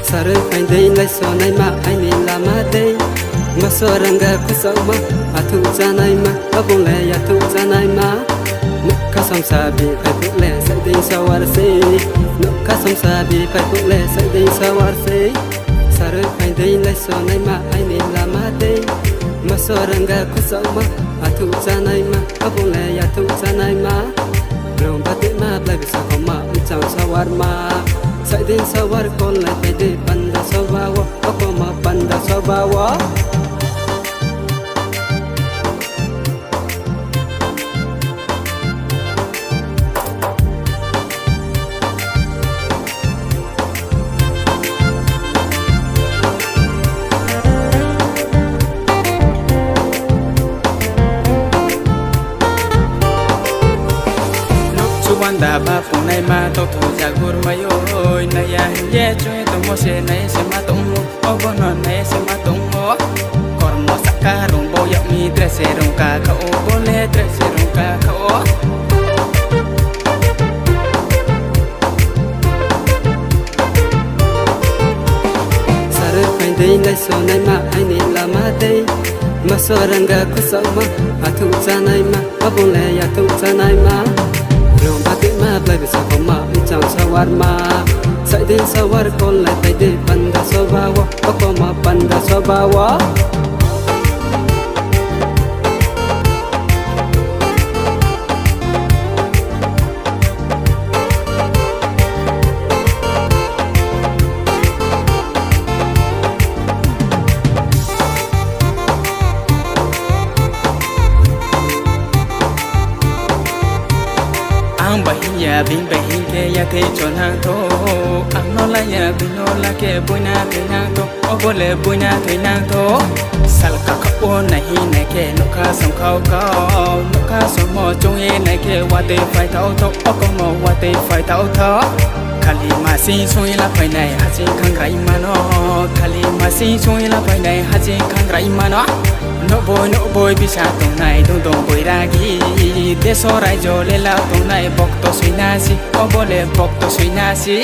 Sare kain day lai so nai ma ai ni lama day ma so ranga ku so ma athu janai ma abung le ya thu janai ma nuk ka som sa bi kai ku le sai ding sawar se nuk ka som sa bi kai ku le sai ding sawar se Sare kain day lai so nai ma ai ni lama day ma so ranga ku so ma athu janai ma abung le ya thu janai ma belum batik ma blai bisa ko ma chang sawar ma sai din sawar kon lai tai de panda sawawa ko ma panda sawawa Wanda ba pung nay ma to thu jagur mayo na ya ye chue to mo se nay se ma tung mo o bono nay se ma tung mo kor mo sakka rong bo yak mi tre se rong ka ka o bo le tre se rong ka ka o Sare kain day lai so nai ma ai ni lama day ma so ranga ku so ma athu janai ma abung le ya thu janai ma belum batik ma blai bisa ko ma chang sawar ma sai din sawar kon lai tai de panda sawawa ko ma panda sawawa ang bahiya bin bahin ke ya te chona to ang no la ya bin no la ke buina te na to o bole buina te na to sal ka ka o nahi na ke no ka sam khao ka no ka sam mo chung ye na ke wa te phai thao to o ko mo wa te phai thao tho khali ma si sui la phai nai ha chi khang rai ma no khali ma si sui la phai nai ha chi khang rai ma no no boy bisa tong nai dong boy ragi de so rai jo le la tong nai bok to sui nasi o bole bok to sui nasi